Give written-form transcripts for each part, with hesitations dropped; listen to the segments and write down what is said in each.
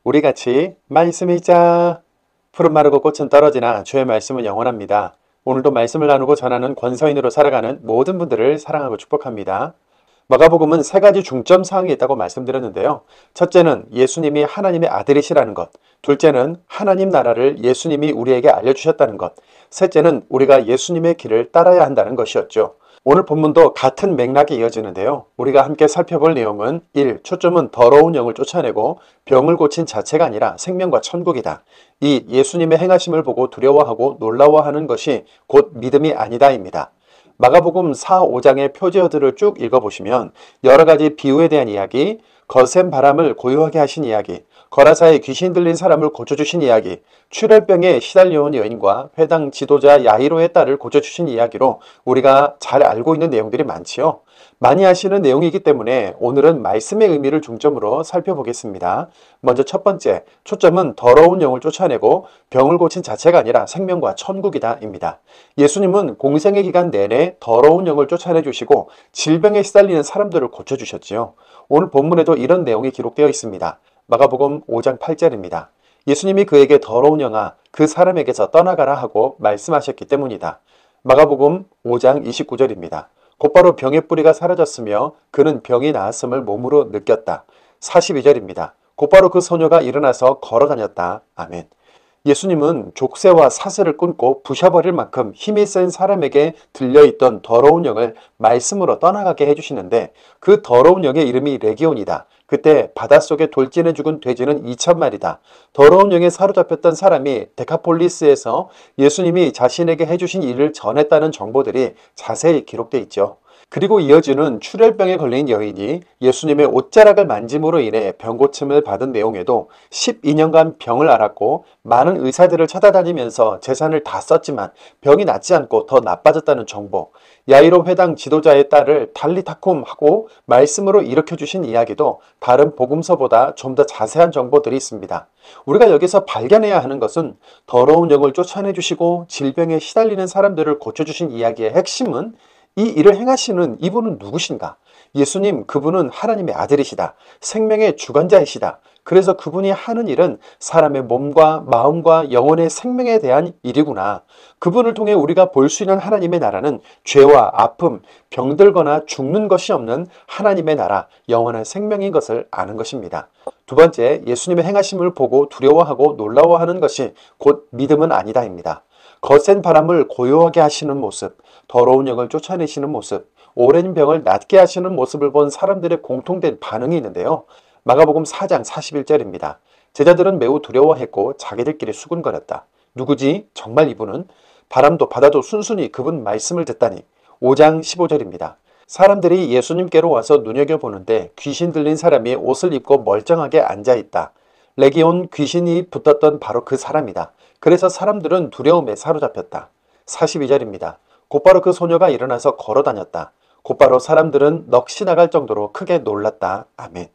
우리 같이 말씀 읽자. 푸른 마르고 꽃은 떨어지나 주의 말씀은 영원합니다. 오늘도 말씀을 나누고 전하는 권서인으로 살아가는 모든 분들을 사랑하고 축복합니다. 마가복음은 세 가지 중점 사항이 있다고 말씀드렸는데요. 첫째는 예수님이 하나님의 아들이시라는 것. 둘째는 하나님 나라를 예수님이 우리에게 알려주셨다는 것. 셋째는 우리가 예수님의 길을 따라야 한다는 것이었죠. 오늘 본문도 같은 맥락에 이어지는데요. 우리가 함께 살펴볼 내용은 1. 초점은 더러운 영을 쫓아내고 병을 고친 자체가 아니라 생명과 천국이다. 2. 예수님의 행하심을 보고 두려워하고 놀라워하는 것이 곧 믿음이 아니다입니다. 마가복음 4, 5장의 표제어들을 쭉 읽어보시면 여러 가지 비유에 대한 이야기, 거센 바람을 고요하게 하신 이야기, 거라사에 귀신 들린 사람을 고쳐주신 이야기, 출혈병에 시달려온 여인과 회당 지도자 야이로의 딸을 고쳐주신 이야기로 우리가 잘 알고 있는 내용들이 많지요. 많이 아시는 내용이기 때문에 오늘은 말씀의 의미를 중점으로 살펴보겠습니다. 먼저 첫 번째, 초점은 더러운 영을 쫓아내고 병을 고친 자체가 아니라 생명과 천국이다입니다. 예수님은 공생의 기간 내내 더러운 영을 쫓아내 주시고 질병에 시달리는 사람들을 고쳐주셨지요. 오늘 본문에도 이런 내용이 기록되어 있습니다. 마가복음 5장 8절입니다. 예수님이 그에게 더러운 영아 그 사람에게서 떠나가라 하고 말씀하셨기 때문이다. 마가복음 5장 29절입니다. 곧바로 병의 뿌리가 사라졌으며 그는 병이 나았음을 몸으로 느꼈다. 42절입니다. 곧바로 그 소녀가 일어나서 걸어 다녔다. 아멘. 예수님은 족쇄와 사슬을 끊고 부셔버릴 만큼 힘이 센 사람에게 들려있던 더러운 영을 말씀으로 떠나가게 해주시는데 그 더러운 영의 이름이 레기온이다. 그때 바닷속에 돌진해 죽은 돼지는 2,000마리다. 더러운 영에 사로잡혔던 사람이 데카폴리스에서 예수님이 자신에게 해주신 일을 전했다는 정보들이 자세히 기록되어 있죠. 그리고 이어지는 출혈병에 걸린 여인이 예수님의 옷자락을 만짐으로 인해 병고침을 받은 내용에도 12년간 병을 앓았고 많은 의사들을 찾아다니면서 재산을 다 썼지만 병이 낫지 않고 더 나빠졌다는 정보, 야이로 회당 지도자의 딸을 탈리타쿰하고 말씀으로 일으켜주신 이야기도 다른 복음서보다 좀 더 자세한 정보들이 있습니다. 우리가 여기서 발견해야 하는 것은 더러운 영을 쫓아내주시고 질병에 시달리는 사람들을 고쳐주신 이야기의 핵심은 이 일을 행하시는 이분은 누구신가? 예수님, 그분은 하나님의 아들이시다. 생명의 주관자이시다. 그래서 그분이 하는 일은 사람의 몸과 마음과 영혼의 생명에 대한 일이구나. 그분을 통해 우리가 볼 수 있는 하나님의 나라는 죄와 아픔, 병들거나 죽는 것이 없는 하나님의 나라, 영원한 생명인 것을 아는 것입니다. 두 번째, 예수님의 행하심을 보고 두려워하고 놀라워하는 것이 곧 믿음은 아니다입니다. 거센 바람을 고요하게 하시는 모습, 더러운 영을 쫓아내시는 모습, 오랜 병을 낫게 하시는 모습을 본 사람들의 공통된 반응이 있는데요. 마가복음 4장 41절입니다. 제자들은 매우 두려워했고 자기들끼리 수군거렸다. 누구지? 정말 이분은? 바람도 바다도 순순히 그분 말씀을 듣다니. 5장 15절입니다. 사람들이 예수님께로 와서 눈여겨보는데 귀신 들린 사람이 옷을 입고 멀쩡하게 앉아있다. 레기온 귀신이 붙었던 바로 그 사람이다. 그래서 사람들은 두려움에 사로잡혔다. 42절입니다. 곧바로 그 소녀가 일어나서 걸어 다녔다. 곧바로 사람들은 넋이 나갈 정도로 크게 놀랐다. 아멘.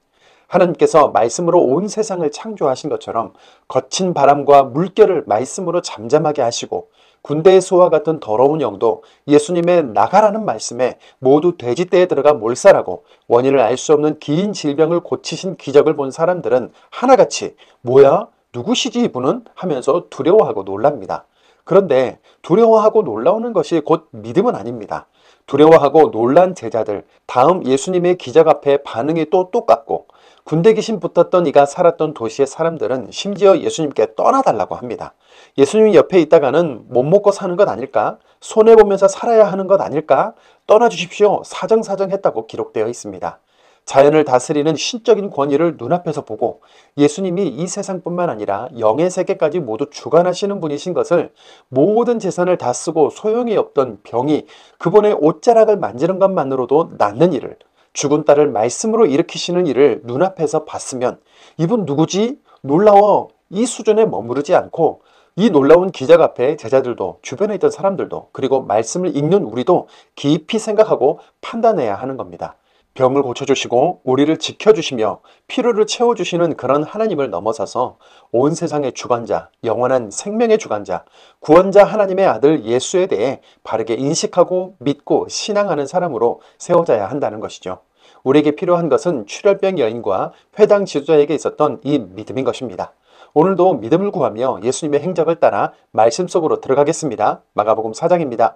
하나님께서 말씀으로 온 세상을 창조하신 것처럼 거친 바람과 물결을 말씀으로 잠잠하게 하시고 군대의 소와 같은 더러운 영도 예수님의 나가라는 말씀에 모두 돼지떼에 들어가 몰살하고 원인을 알 수 없는 긴 질병을 고치신 기적을 본 사람들은 하나같이 뭐야? 누구시지 이분은? 하면서 두려워하고 놀랍니다. 그런데 두려워하고 놀라우는 것이 곧 믿음은 아닙니다. 두려워하고 놀란 제자들, 다음 예수님의 기적 앞에 반응이 또 똑같고 군대 귀신 붙었던 이가 살았던 도시의 사람들은 심지어 예수님께 떠나달라고 합니다. 예수님 옆에 있다가는 못 먹고 사는 것 아닐까? 손해보면서 살아야 하는 것 아닐까? 떠나주십시오. 사정사정했다고 기록되어 있습니다. 자연을 다스리는 신적인 권위를 눈앞에서 보고 예수님이 이 세상뿐만 아니라 영의 세계까지 모두 주관하시는 분이신 것을 모든 재산을 다 쓰고 소용이 없던 병이 그분의 옷자락을 만지는 것만으로도 낫는 일을, 죽은 딸을 말씀으로 일으키시는 일을 눈앞에서 봤으면 이분 누구지? 놀라워 이 수준에 머무르지 않고 이 놀라운 기적 앞에 제자들도 주변에 있던 사람들도 그리고 말씀을 읽는 우리도 깊이 생각하고 판단해야 하는 겁니다. 병을 고쳐주시고 우리를 지켜주시며 필요를 채워주시는 그런 하나님을 넘어서서 온 세상의 주관자, 영원한 생명의 주관자, 구원자 하나님의 아들 예수에 대해 바르게 인식하고 믿고 신앙하는 사람으로 세워져야 한다는 것이죠. 우리에게 필요한 것은 출혈병 여인과 회당 지도자에게 있었던 이 믿음인 것입니다. 오늘도 믿음을 구하며 예수님의 행적을 따라 말씀 속으로 들어가겠습니다. 마가복음 4장입니다.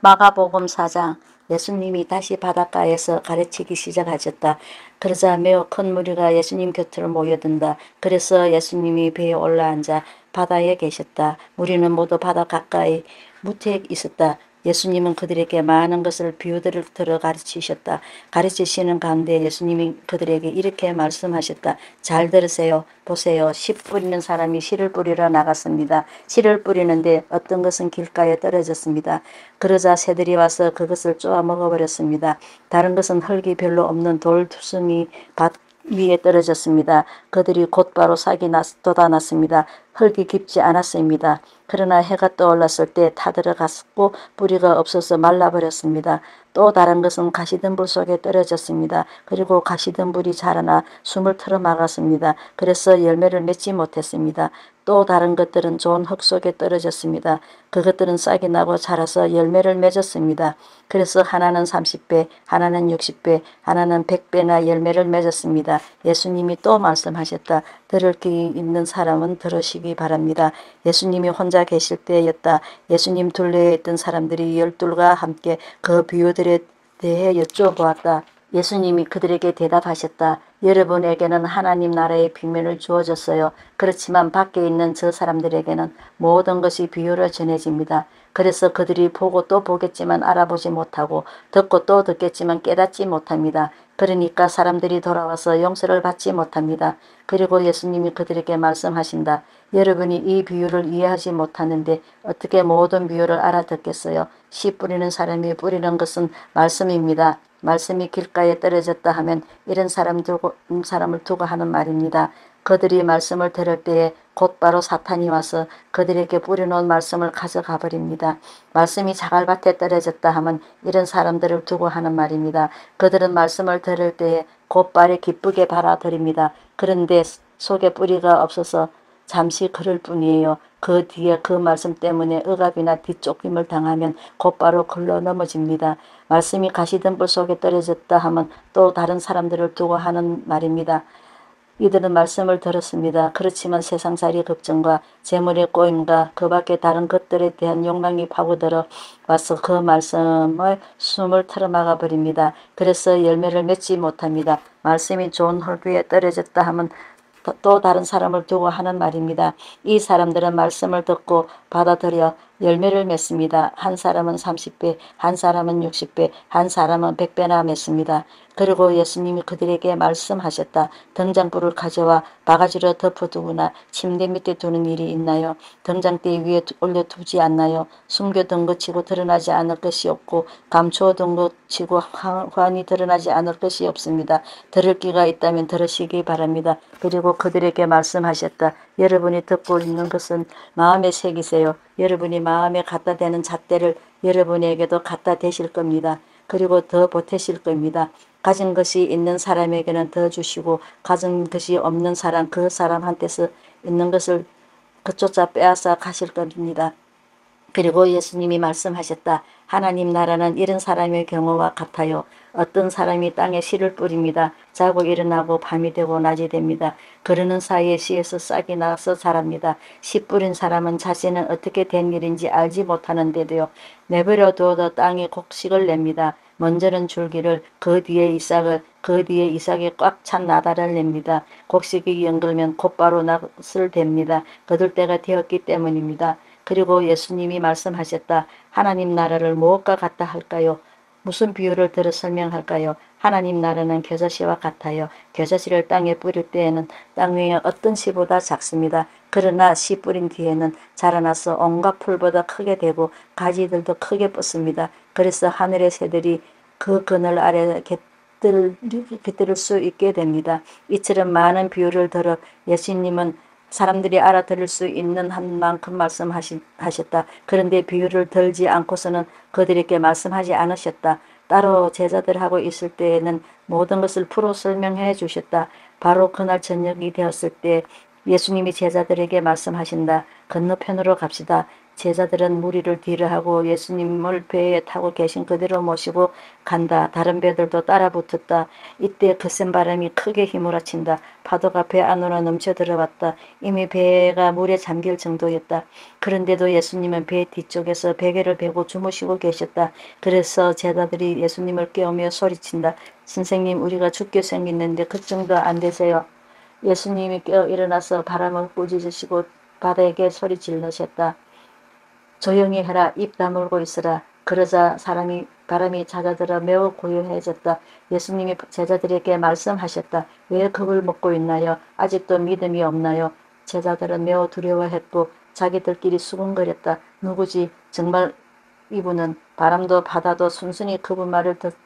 마가복음 4장. 예수님이 다시 바닷가에서 가르치기 시작하셨다. 그러자 매우 큰 무리가 예수님 곁으로 모여든다. 그래서 예수님이 배에 올라앉아 바다에 계셨다. 무리는 모두 바다 가까이 무태에 있었다. 예수님은 그들에게 많은 것을 비유들을 들어 가르치셨다. 가르치시는 가운데 예수님이 그들에게 이렇게 말씀하셨다. 잘 들으세요. 보세요. 씨 뿌리는 사람이 씨를 뿌리러 나갔습니다. 씨를 뿌리는데 어떤 것은 길가에 떨어졌습니다. 그러자 새들이 와서 그것을 쪼아 먹어버렸습니다. 다른 것은 흙이 별로 없는 돌투성이 밭 위에 떨어졌습니다. 그들이 곧바로 싹이 돋아났습니다. 흙이 깊지 않았습니다. 그러나 해가 떠올랐을 때 타들어갔고 뿌리가 없어서 말라버렸습니다. 또 다른 것은 가시덤불 속에 떨어졌습니다. 그리고 가시덤불이 자라나 숨을 틀어막았습니다. 그래서 열매를 맺지 못했습니다. 또 다른 것들은 좋은 흙 속에 떨어졌습니다. 그것들은 싹이 나고 자라서 열매를 맺었습니다. 그래서 하나는 30배, 하나는 60배, 하나는 100배나 열매를 맺었습니다. 예수님이 또 말씀하셨다. 들을 귀 있는 사람은 들으시기 바랍니다. 예수님이 혼자 계실 때였다. 예수님 둘레에 있던 사람들이 12과 함께 그 비유들에 대해 여쭤보았다. 예수님이 그들에게 대답하셨다. 여러분에게는 하나님 나라의 비밀을 주어졌어요. 그렇지만 밖에 있는 저 사람들에게는 모든 것이 비유로 전해집니다. 그래서 그들이 보고 또 보겠지만 알아보지 못하고 듣고 또 듣겠지만 깨닫지 못합니다. 그러니까 사람들이 돌아와서 용서를 받지 못합니다. 그리고 예수님이 그들에게 말씀하신다. 여러분이 이 비유를 이해하지 못하는데 어떻게 모든 비유를 알아듣겠어요? 씨 뿌리는 사람이 뿌리는 것은 말씀입니다. 말씀이 길가에 떨어졌다 하면 이런 사람을 두고 하는 말입니다. 그들이 말씀을 들을 때에 곧바로 사탄이 와서 그들에게 뿌려놓은 말씀을 가져가 버립니다. 말씀이 자갈밭에 떨어졌다 하면 이런 사람들을 두고 하는 말입니다. 그들은 말씀을 들을 때에 곧바로 기쁘게 받아들입니다. 그런데 속에 뿌리가 없어서 잠시 그럴 뿐이에요. 그 뒤에 그 말씀 때문에 억압이나 뒤쫓김을 당하면 곧바로 글로 넘어집니다. 말씀이 가시덤불 속에 떨어졌다 하면 또 다른 사람들을 두고 하는 말입니다. 이들은 말씀을 들었습니다. 그렇지만 세상살이 걱정과 재물의 꼬임과 그 밖에 다른 것들에 대한 욕망이 파고들어 와서 그 말씀을 숨을 틀어막아 버립니다. 그래서 열매를 맺지 못합니다. 말씀이 좋은 흙 위에 떨어졌다 하면 또 다른 사람을 두고 하는 말입니다. 이 사람들은 말씀을 듣고 받아들여 열매를 맺습니다. 한 사람은 30배, 한 사람은 60배, 한 사람은 100배나 맺습니다. 그리고 예수님이 그들에게 말씀하셨다. 등잔불을 가져와 바가지로 덮어두거나 침대 밑에 두는 일이 있나요? 등잔대 위에 올려두지 않나요? 숨겨둔 것 치고 드러나지 않을 것이 없고 감추어둔 것 치고 환히 드러나지 않을 것이 없습니다. 들을 귀가 있다면 들으시기 바랍니다. 그리고 그들에게 말씀하셨다. 여러분이 듣고 있는 것은 마음에 새기세요. 여러분이 마음에 갖다 대는 잣대를 여러분에게도 갖다 대실 겁니다. 그리고 더 보태실 겁니다. 가진 것이 있는 사람에게는 더 주시고 가진 것이 없는 사람 그 사람한테서 있는 것을 그쫓아 빼앗아 가실 겁니다. 그리고 예수님이 말씀하셨다. 하나님 나라는 이런 사람의 경우와 같아요. 어떤 사람이 땅에 씨를 뿌립니다. 자고 일어나고 밤이 되고 낮이 됩니다. 그러는 사이에 씨에서 싹이 나서 자랍니다. 씨 뿌린 사람은 자신은 어떻게 된 일인지 알지 못하는데도요. 내버려 두어도 땅이 곡식을 냅니다. 먼저는 줄기를 그 뒤에 이삭을 그 뒤에 이삭이 꽉 찬 나달을 냅니다. 곡식이 연글면 곧바로 낫을 댑니다. 거둘 때가 되었기 때문입니다. 그리고 예수님이 말씀하셨다. 하나님 나라를 무엇과 같다 할까요? 무슨 비유를 들어 설명할까요? 하나님 나라는 겨자씨와 같아요. 겨자씨를 땅에 뿌릴 때에는 땅 위에 어떤 씨보다 작습니다. 그러나 씨 뿌린 뒤에는 자라나서 온갖 풀보다 크게 되고 가지들도 크게 뻗습니다. 그래서 하늘의 새들이 그 그늘 아래 깃들을 수 있게 됩니다. 이처럼 많은 비유를 들어 예수님은 사람들이 알아들을 수 있는 한 만큼 말씀하셨다. 그런데 비유를 들지 않고서는 그들에게 말씀하지 않으셨다. 따로 제자들하고 있을 때에는 모든 것을 풀어 설명해 주셨다. 바로 그날 저녁이 되었을 때 예수님이 제자들에게 말씀하신다. 건너편으로 갑시다. 제자들은 무리를 뒤로하고 예수님을 배에 타고 계신 그대로 모시고 간다. 다른 배들도 따라 붙었다. 이때 거센 바람이 크게 휘몰아친다. 파도가 배 안으로 넘쳐 들어왔다. 이미 배가 물에 잠길 정도였다. 그런데도 예수님은 배 뒤쪽에서 베개를 베고 주무시고 계셨다. 그래서 제자들이 예수님을 깨우며 소리친다. 선생님, 우리가 죽게 생겼는데 걱정도 안 되세요? 예수님이 깨어 일어나서 바람을 꾸짖으시고 바다에게 소리 질르셨다. 조용히 해라. 입 다물고 있으라. 그러자 바람이 잦아들어 매우 고요해졌다. 예수님이 제자들에게 말씀하셨다. 왜 겁을 먹고 있나요? 아직도 믿음이 없나요? 제자들은 매우 두려워했고 자기들끼리 수군거렸다. 누구지? 정말 이분은 바람도 바다도 순순히 그분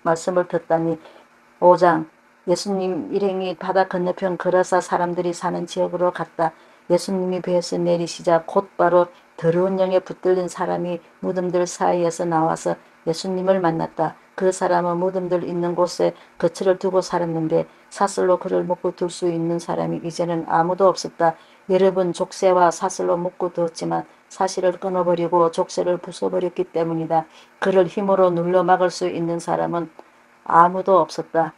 말씀을 듣다니. 5장. 예수님 일행이 바다 건너편 그라사 사람들이 사는 지역으로 갔다. 예수님이 배에서 내리시자 곧바로 더러운 영에 붙들린 사람이 무덤들 사이에서 나와서 예수님을 만났다. 그 사람은 무덤들 있는 곳에 거처를 두고 살았는데 사슬로 그를 묶고 둘 수 있는 사람이 이제는 아무도 없었다. 여러 번 족쇄와 사슬로 묶고 두었지만 사슬을 끊어버리고 족쇄를 부숴버렸기 때문이다. 그를 힘으로 눌러 막을 수 있는 사람은 아무도 없었다.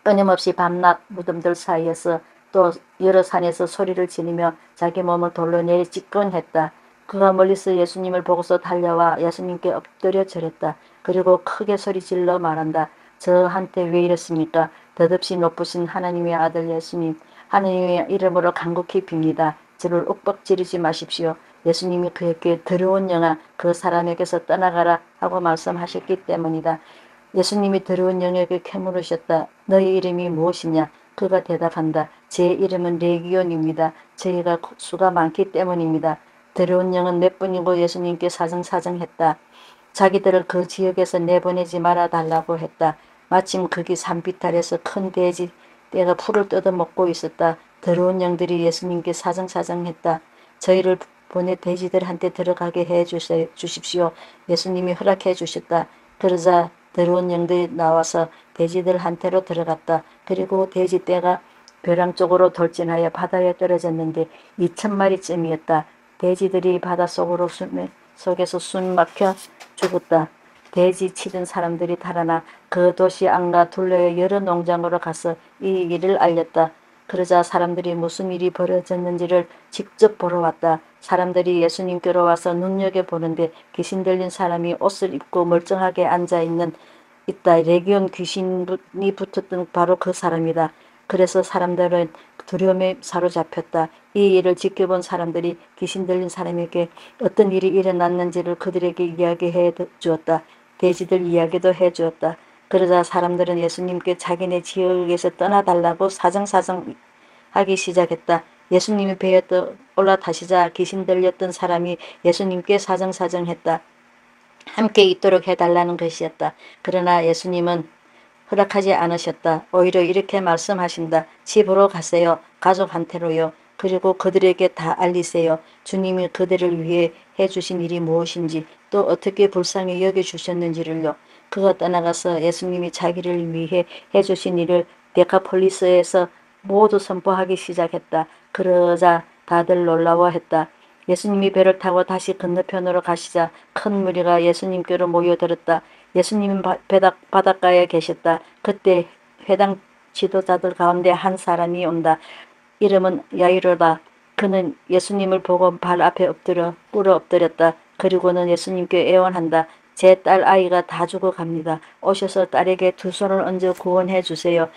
끊임없이 밤낮 무덤들 사이에서 또 여러 산에서 소리를 지르며 자기 몸을 돌로 내리찍곤 했다. 그가 멀리서 예수님을 보고서 달려와 예수님께 엎드려 절했다. 그리고 크게 소리질러 말한다. 저한테 왜 이랬습니까? 덧없이 높으신 하나님의 아들 예수님, 하나님의 이름으로 간곡히 빕니다. 저를 윽박지르지 마십시오. 예수님이 그에게 더러운 영아 그 사람에게서 떠나가라 하고 말씀하셨기 때문이다. 예수님이 더러운 영에게 캐물으셨다. 너희 이름이 무엇이냐? 그가 대답한다. 제 이름은 레기온입니다. 저희가 수가 많기 때문입니다. 더러운 영은 몇 분이고 예수님께 사정사정했다. 자기들을 그 지역에서 내보내지 말아달라고 했다. 마침 거기 산비탈에서 큰 돼지 떼가 풀을 뜯어먹고 있었다. 더러운 영들이 예수님께 사정사정했다. 저희를 보내 돼지들한테 들어가게 주십시오. 예수님이 허락해 주셨다. 그러자 더러운 영들이 나와서 돼지들한테로 들어갔다. 그리고 돼지떼가 벼랑 쪽으로 돌진하여 바다에 떨어졌는데 2,000마리쯤이었다. 돼지들이 바닷속으로 속에서 숨 막혀 죽었다. 돼지 치던 사람들이 달아나 그 도시 안과 둘러의 여러 농장으로 가서 이 일을 알렸다. 그러자 사람들이 무슨 일이 벌어졌는지를 직접 보러 왔다. 사람들이 예수님께로 와서 눈여겨보는데 귀신 들린 사람이 옷을 입고 멀쩡하게 있다. 레기온 귀신이 붙었던 바로 그 사람이다. 그래서 사람들은 두려움에 사로잡혔다. 이 일을 지켜본 사람들이 귀신 들린 사람에게 어떤 일이 일어났는지를 그들에게 이야기해 주었다. 돼지들 이야기도 해 주었다. 그러자 사람들은 예수님께 자기네 지역에서 떠나달라고 사정사정하기 시작했다. 예수님이 배에 올라타시자 귀신 들렸던 사람이 예수님께 사정사정했다. 함께 있도록 해달라는 것이었다. 그러나 예수님은 허락하지 않으셨다. 오히려 이렇게 말씀하신다. 집으로 가세요. 가족한테로요. 그리고 그들에게 다 알리세요. 주님이 그들을 위해 해주신 일이 무엇인지 또 어떻게 불쌍히 여겨주셨는지를요. 그가 떠나가서 예수님이 자기를 위해 해주신 일을 데카폴리스에서 모두 선포하기 시작했다. 그러자 다들 놀라워했다. 예수님이 배를 타고 다시 건너편으로 가시자 큰 무리가 예수님께로 모여들었다. 예수님은 바닷가에 계셨다. 그때 회당 지도자들 가운데 한 사람이 온다. 이름은 야이로다. 그는 예수님을 보고 발 앞에 꿇어 엎드렸다. 그리고는 예수님께 애원한다. 제 딸 아이가 다 죽어갑니다. 오셔서 딸에게 두 손을 얹어 구원해 주세요.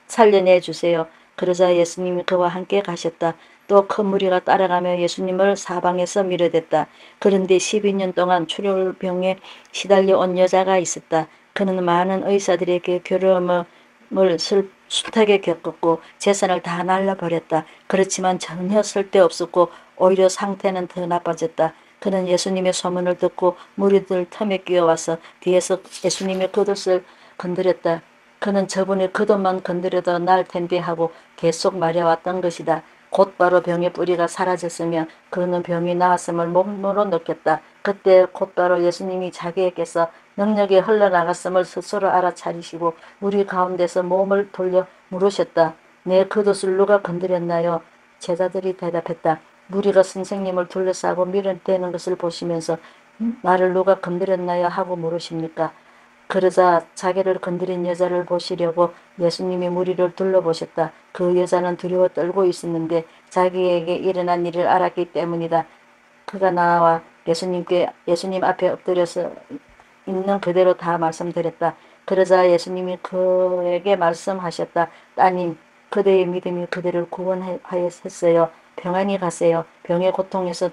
살려내 주세요. 그러자 예수님이 그와 함께 가셨다. 또 큰 무리가 따라가며 예수님을 사방에서 밀어댔다. 그런데 12년 동안 출혈병에 시달려 온 여자가 있었다. 그는 많은 의사들에게 괴로움을 숱하게 겪었고 재산을 다 날려버렸다. 그렇지만 전혀 쓸데없었고 오히려 상태는 더 나빠졌다. 그는 예수님의 소문을 듣고 무리들 틈에 끼어와서 뒤에서 예수님의 겉옷을 건드렸다. 그는 저분의 겉옷만 건드려도 날 텐데 하고 계속 말해왔던 것이다. 곧바로 병의 뿌리가 사라졌으며 그는 병이 나았음을 몸으로 느꼈다. 그때 곧바로 예수님이 자기에게서 능력이 흘러나갔음을 스스로 알아차리시고 무리 가운데서 몸을 돌려 물으셨다. 내 겉옷을 누가 건드렸나요? 제자들이 대답했다. 무리가 선생님을 둘러싸고 밀어대는 것을 보시면서 나를 누가 건드렸나요? 하고 물으십니까? 그러자 자기를 건드린 여자를 보시려고 예수님이 무리를 둘러보셨다. 그 여자는 두려워 떨고 있었는데 자기에게 일어난 일을 알았기 때문이다. 그가 나와 예수님 앞에 엎드려서 있는 그대로 다 말씀드렸다. 그러자 예수님이 그에게 말씀하셨다. 따님, 그대의 믿음이 그대를 구원하였어요. 평안히 가세요. 병의 고통에서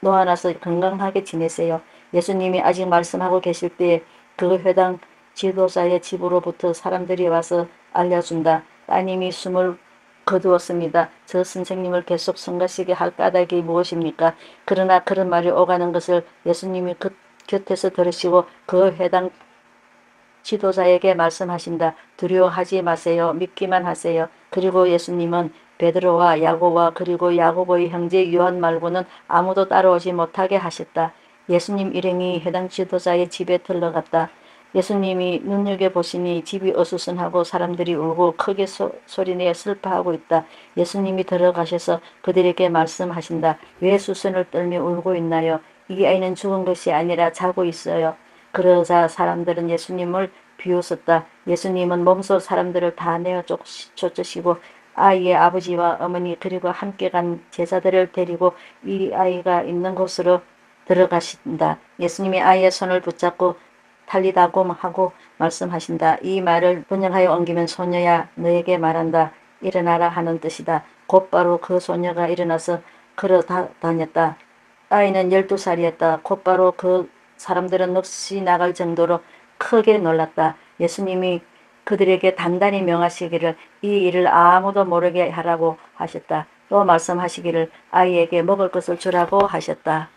놓아놔서 건강하게 지내세요. 예수님이 아직 말씀하고 계실 때에 그 회당 지도자의 집으로부터 사람들이 와서 알려준다. 따님이 숨을 거두었습니다. 저 선생님을 계속 성가시게 할 까닭이 무엇입니까? 그러나 그런 말이 오가는 것을 예수님이 그 곁에서 들으시고 그 회당 지도자에게 말씀하신다. 두려워하지 마세요. 믿기만 하세요. 그리고 예수님은 베드로와 야고보와 그리고 야고보의 형제 요한 말고는 아무도 따라오지 못하게 하셨다. 예수님 일행이 해당 지도자의 집에 들러갔다. 예수님이 눈여겨보시니 집이 어수선하고 사람들이 울고 크게 소리내어 슬퍼하고 있다. 예수님이 들어가셔서 그들에게 말씀하신다. 왜 수선을 떨며 울고 있나요? 이 아이는 죽은 것이 아니라 자고 있어요. 그러자 사람들은 예수님을 비웃었다. 예수님은 몸소 사람들을 다 내어 쫓으시고 아이의 아버지와 어머니 그리고 함께 간 제자들을 데리고 이 아이가 있는 곳으로 들어가신다. 예수님이 아이의 손을 붙잡고 탈리다곰 하고 말씀하신다. 이 말을 번역하여 옮기면 소녀야 너에게 말한다. 일어나라 하는 뜻이다. 곧바로 그 소녀가 일어나서 걸어 다녔다. 아이는 12살이었다. 곧바로 그 사람들은 넋이 나갈 정도로 크게 놀랐다. 예수님이 그들에게 단단히 명하시기를 이 일을 아무도 모르게 하라고 하셨다. 또 말씀하시기를 아이에게 먹을 것을 주라고 하셨다.